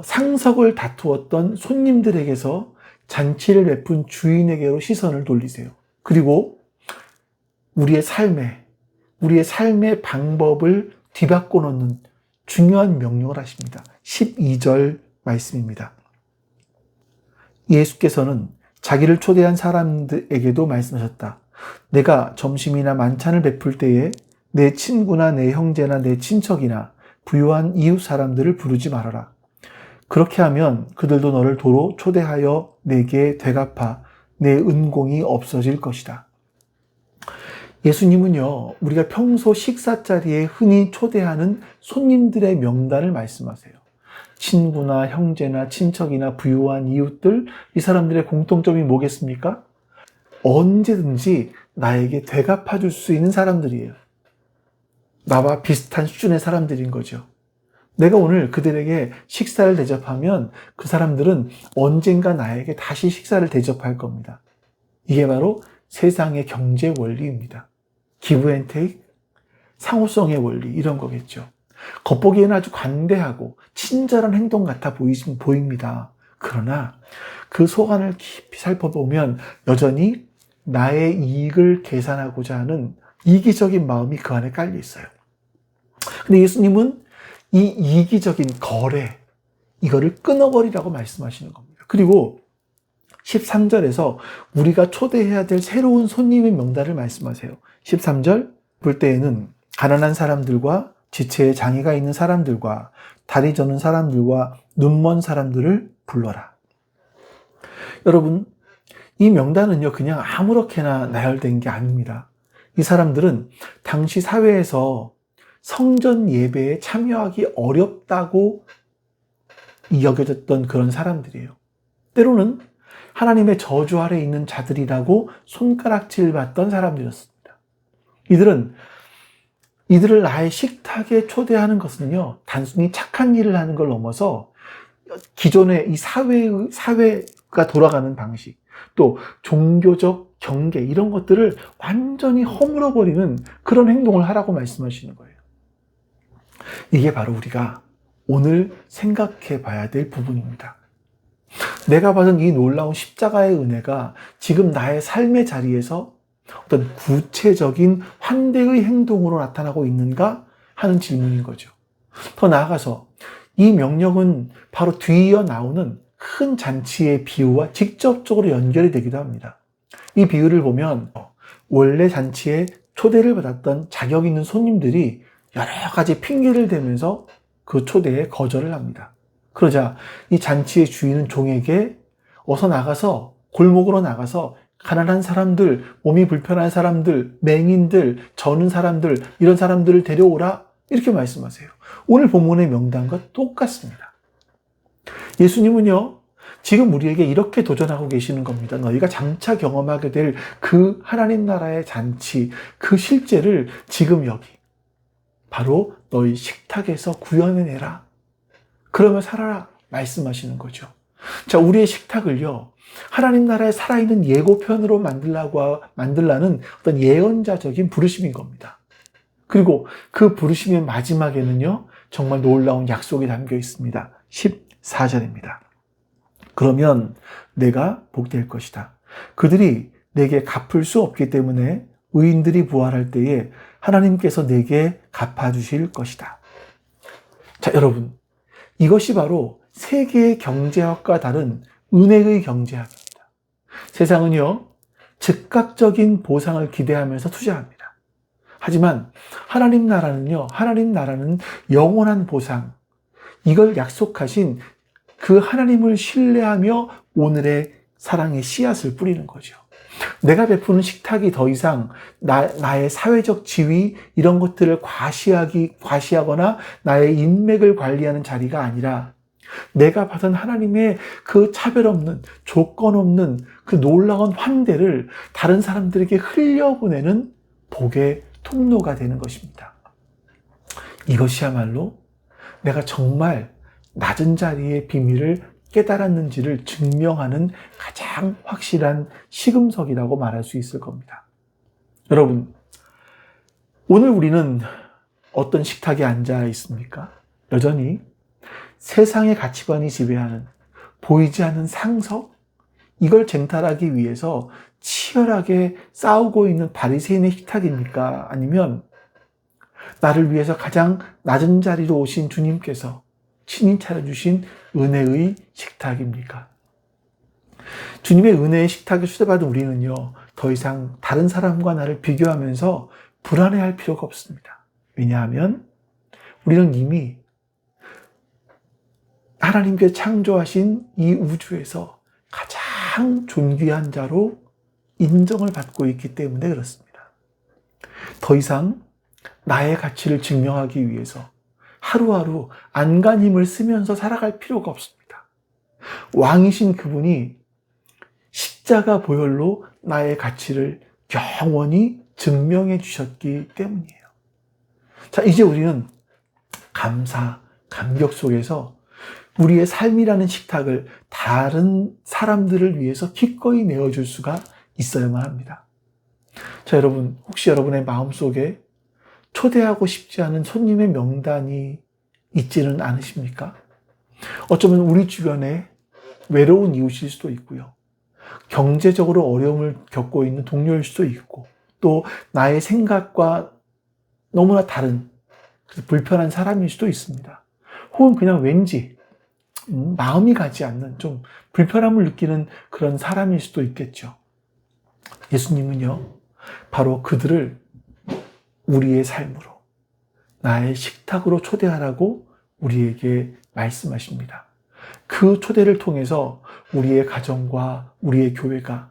A: 상석을 다투었던 손님들에게서 잔치를 베푼 주인에게로 시선을 돌리세요. 그리고 우리의 삶의 방법을 뒤바꿔 놓는 중요한 명령을 하십니다. 12절 말씀입니다. 예수께서는 자기를 초대한 사람들에게도 말씀하셨다. 내가 점심이나 만찬을 베풀 때에 내 친구나 내 형제나 내 친척이나 부유한 이웃 사람들을 부르지 말아라. 그렇게 하면 그들도 너를 도로 초대하여 내게 되갚아 내 은공이 없어질 것이다. 예수님은요, 우리가 평소 식사 자리에 흔히 초대하는 손님들의 명단을 말씀하세요. 친구나 형제나 친척이나 부유한 이웃들, 이 사람들의 공통점이 뭐겠습니까? 언제든지 나에게 되갚아 줄 수 있는 사람들이에요. 나와 비슷한 수준의 사람들인 거죠. 내가 오늘 그들에게 식사를 대접하면 그 사람들은 언젠가 나에게 다시 식사를 대접할 겁니다. 이게 바로 세상의 경제 원리입니다. 기브 앤 테이크, 상호성의 원리, 이런 거겠죠. 겉보기에는 아주 관대하고 친절한 행동 같아 보입니다. 그러나 그 속안을 깊이 살펴보면 여전히 나의 이익을 계산하고자 하는 이기적인 마음이 그 안에 깔려 있어요. 근데 예수님은 이 이기적인 거래, 이거를 끊어버리라고 말씀하시는 겁니다. 그리고 13절에서 우리가 초대해야 될 새로운 손님의 명단을 말씀하세요. 13절, 볼 때에는 가난한 사람들과 지체에 장애가 있는 사람들과 다리 저는 사람들과 눈먼 사람들을 불러라. 여러분, 이 명단은요, 그냥 아무렇게나 나열된 게 아닙니다. 이 사람들은 당시 사회에서 성전 예배에 참여하기 어렵다고 여겨졌던 그런 사람들이에요. 때로는 하나님의 저주 아래 있는 자들이라고 손가락질 받던 사람들이었습니다. 이들을 나의 식탁에 초대하는 것은요, 단순히 착한 일을 하는 걸 넘어서 기존의 이 사회가 돌아가는 방식, 또 종교적 경계, 이런 것들을 완전히 허물어버리는 그런 행동을 하라고 말씀하시는 거예요. 이게 바로 우리가 오늘 생각해 봐야 될 부분입니다. 내가 받은 이 놀라운 십자가의 은혜가 지금 나의 삶의 자리에서 어떤 구체적인 환대의 행동으로 나타나고 있는가 하는 질문인 거죠. 더 나아가서 이 명령은 바로 뒤이어 나오는 큰 잔치의 비유와 직접적으로 연결이 되기도 합니다. 이 비유를 보면 원래 잔치에 초대를 받았던 자격 있는 손님들이 여러 가지 핑계를 대면서 그 초대에 거절을 합니다. 그러자 이 잔치의 주인은 종에게 어서 나가서, 골목으로 나가서 가난한 사람들, 몸이 불편한 사람들, 맹인들, 저는 사람들, 이런 사람들을 데려오라, 이렇게 말씀하세요. 오늘 본문의 명단과 똑같습니다. 예수님은요, 지금 우리에게 이렇게 도전하고 계시는 겁니다. 너희가 장차 경험하게 될 그 하나님 나라의 잔치, 그 실제를 지금 여기 바로 너희 식탁에서 구현해내라. 그러면 살아라. 말씀하시는 거죠. 자, 우리의 식탁을요, 하나님 나라의 살아있는 예고편으로 만들라는 어떤 예언자적인 부르심인 겁니다. 그리고 그 부르심의 마지막에는요, 정말 놀라운 약속이 담겨 있습니다. 14절입니다. 그러면 내가 복될 것이다. 그들이 내게 갚을 수 없기 때문에 의인들이 부활할 때에 하나님께서 내게 갚아주실 것이다. 자, 여러분, 이것이 바로 세계의 경제학과 다른 은혜의 경제학입니다. 세상은요, 즉각적인 보상을 기대하면서 투자합니다. 하지만 하나님 나라는 영원한 보상, 이걸 약속하신 그 하나님을 신뢰하며 오늘의 사랑의 씨앗을 뿌리는 거죠. 내가 베푸는 식탁이 더 이상 나의 사회적 지위 이런 것들을 과시하거나 나의 인맥을 관리하는 자리가 아니라 내가 받은 하나님의 그 차별 없는, 조건 없는 그 놀라운 환대를 다른 사람들에게 흘려보내는 복의 통로가 되는 것입니다. 이것이야말로 내가 정말 낮은 자리의 비밀을 깨달았는지를 증명하는 가장 확실한 시금석이라고 말할 수 있을 겁니다. 여러분, 오늘 우리는 어떤 식탁에 앉아 있습니까? 여전히 세상의 가치관이 지배하는 보이지 않는 상석, 이걸 쟁탈하기 위해서 치열하게 싸우고 있는 바리새인의 식탁입니까? 아니면 나를 위해서 가장 낮은 자리로 오신 주님께서 친히 차려주신 은혜의 식탁입니까? 주님의 은혜의 식탁에 초대받은 우리는요, 더 이상 다른 사람과 나를 비교하면서 불안해할 필요가 없습니다. 왜냐하면 우리는 이미 하나님께 창조하신 이 우주에서 가장 존귀한 자로 인정을 받고 있기 때문에 그렇습니다. 더 이상 나의 가치를 증명하기 위해서 하루하루 안간힘을 쓰면서 살아갈 필요가 없습니다. 왕이신 그분이 십자가 보혈로 나의 가치를 영원히 증명해 주셨기 때문이에요. 자, 이제 우리는 감사, 감격 속에서 우리의 삶이라는 식탁을 다른 사람들을 위해서 기꺼이 내어줄 수가 있어야만 합니다. 자, 여러분, 혹시 여러분의 마음속에 초대하고 싶지 않은 손님의 명단이 있지는 않으십니까? 어쩌면 우리 주변에 외로운 이웃일 수도 있고요. 경제적으로 어려움을 겪고 있는 동료일 수도 있고, 또 나의 생각과 너무나 다른 불편한 사람일 수도 있습니다. 혹은 그냥 왠지 마음이 가지 않는 좀 불편함을 느끼는 그런 사람일 수도 있겠죠. 예수님은요, 바로 그들을 우리의 삶으로, 나의 식탁으로 초대하라고 우리에게 말씀하십니다. 그 초대를 통해서 우리의 가정과 우리의 교회가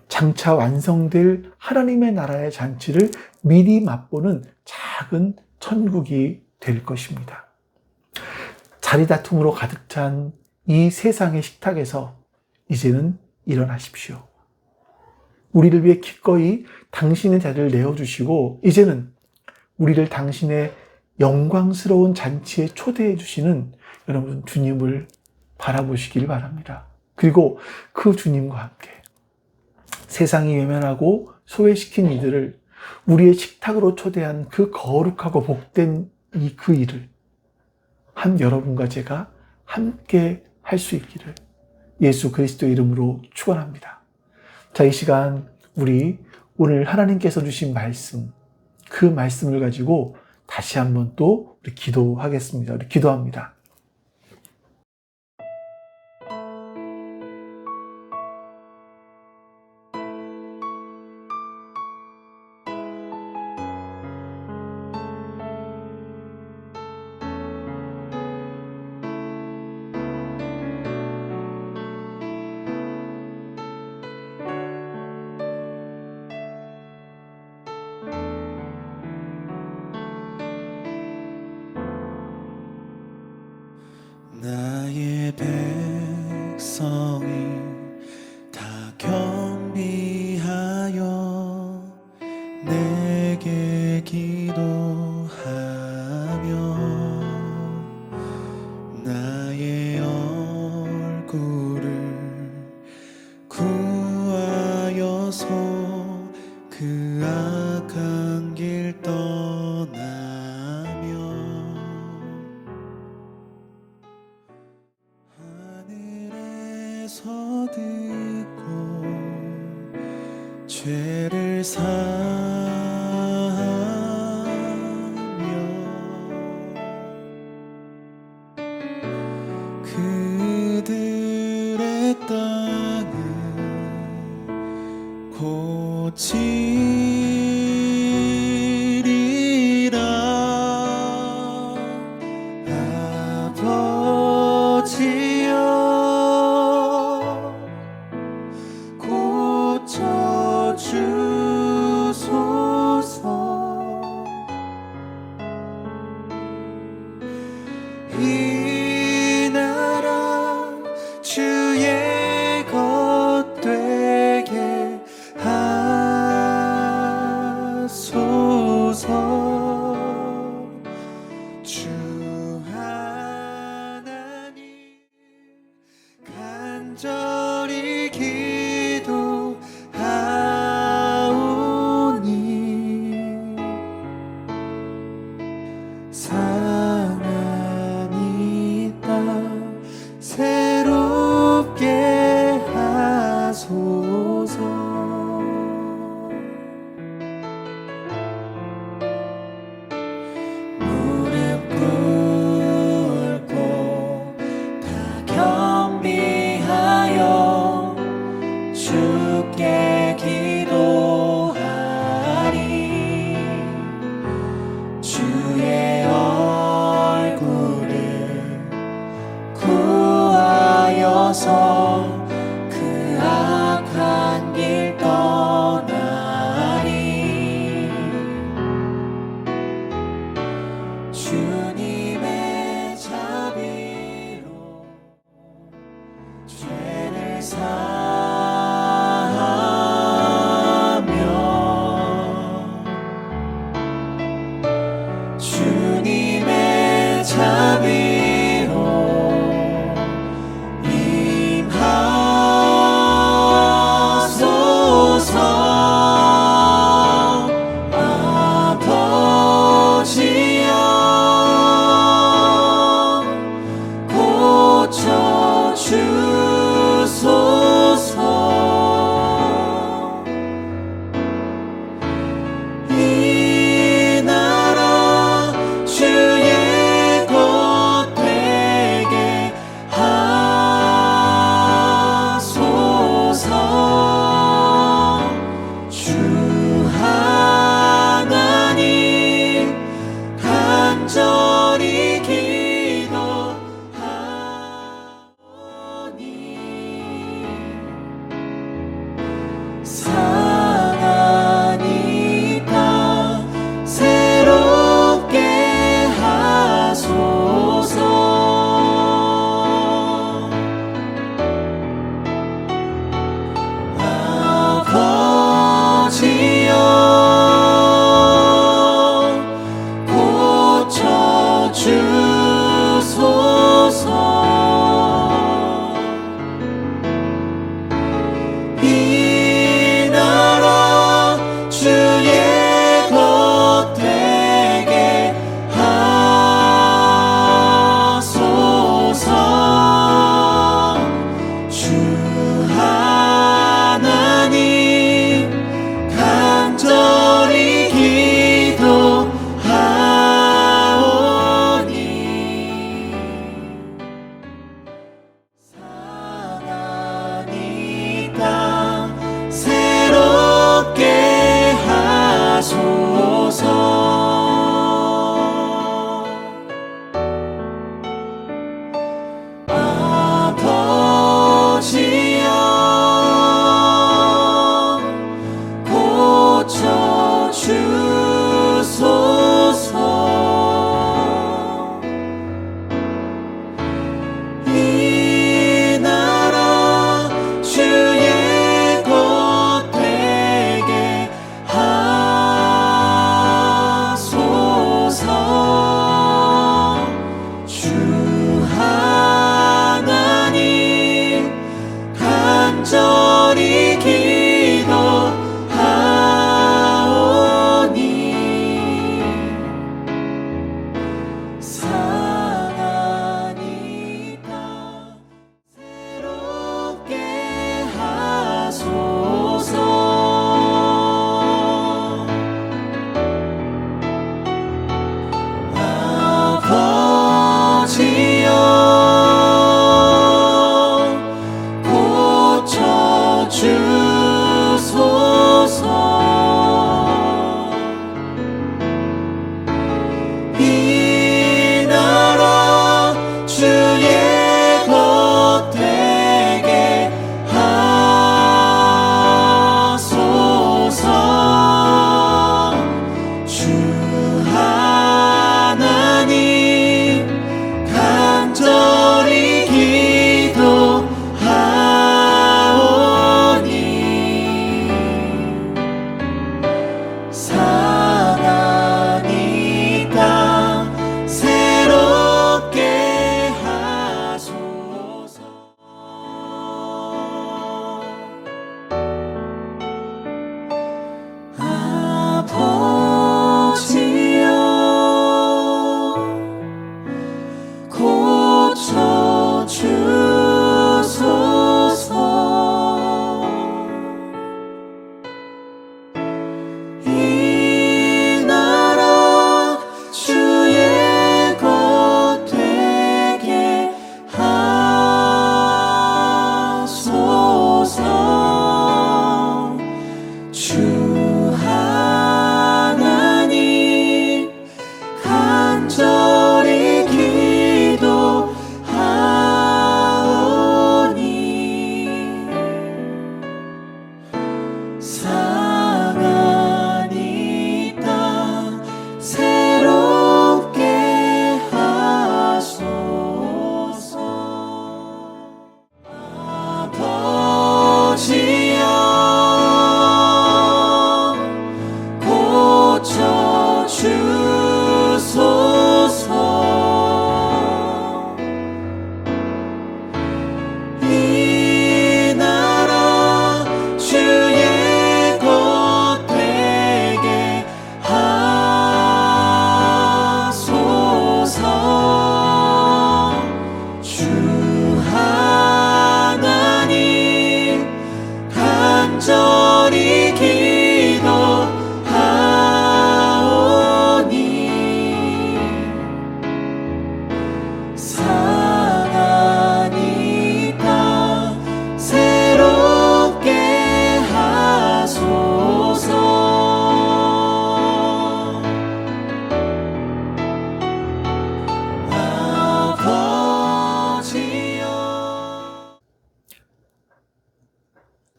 A: 장차 완성될 하나님의 나라의 잔치를 미리 맛보는 작은 천국이 될 것입니다. 자리다툼으로 가득 찬 이 세상의 식탁에서 이제는 일어나십시오. 우리를 위해 기꺼이 당신의 자리를 내어주시고 이제는 우리를 당신의 영광스러운 잔치에 초대해 주시는 여러분 주님을 바라보시길 바랍니다. 그리고 그 주님과 함께 세상이 외면하고 소외시킨 이들을 우리의 식탁으로 초대한 그 거룩하고 복된 그 일을 여러분과 제가 함께 할 수 있기를 예수 그리스도의 이름으로 축원합니다. 자, 이 시간 우리 오늘 하나님께서 주신 말씀, 그 말씀을 가지고 다시 한번 또 우리 기도하겠습니다. 우리 기도합니다.
D: 나의 백성이 다 겸비하여 내게 기도하며 입에서 듣고 죄를 사하며 그들의 땅을 고치리라. 아버지여 고쳐주소서. 이 나라 주의 것 되게 하소서. 주 하나님 간절히 기도하오니 상한 이 땅 새롭게 하소서. 무릎 꿇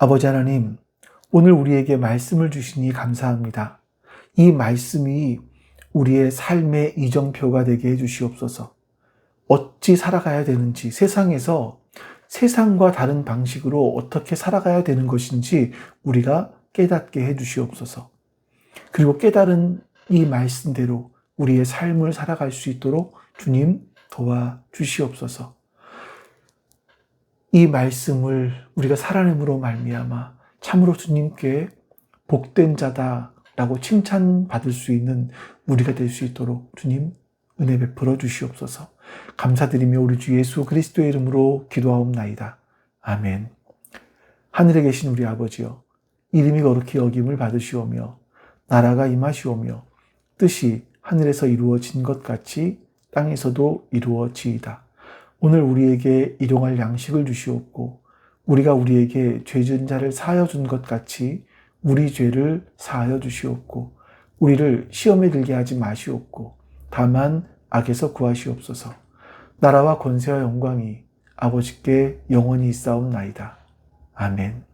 A: 아버지 하나님, 오늘 우리에게 말씀을 주시니 감사합니다. 이 말씀이 우리의 삶의 이정표가 되게 해주시옵소서. 어찌 살아가야 되는지, 세상에서 세상과 다른 방식으로 어떻게 살아가야 되는 것인지 우리가 깨닫게 해주시옵소서. 그리고 깨달은 이 말씀대로 우리의 삶을 살아갈 수 있도록 주님 도와주시옵소서. 이 말씀을 우리가 살아냄으로 말미암아 참으로 주님께 복된 자다라고 칭찬받을 수 있는 우리가 될 수 있도록 주님 은혜 베풀어 주시옵소서. 감사드리며 우리 주 예수 그리스도의 이름으로 기도하옵나이다. 아멘. 하늘에 계신 우리 아버지여, 이름이 거룩히 여김을 받으시오며 나라가 임하시오며 뜻이 하늘에서 이루어진 것 같이 땅에서도 이루어지이다. 오늘 우리에게 일용할 양식을 주시옵고 우리가 우리에게 죄 지은 자를 사하여 준 것 같이 우리 죄를 사하여 주시옵고 우리를 시험에 들게 하지 마시옵고 다만 악에서 구하시옵소서. 나라와 권세와 영광이 아버지께 영원히 있사옵나이다. 아멘.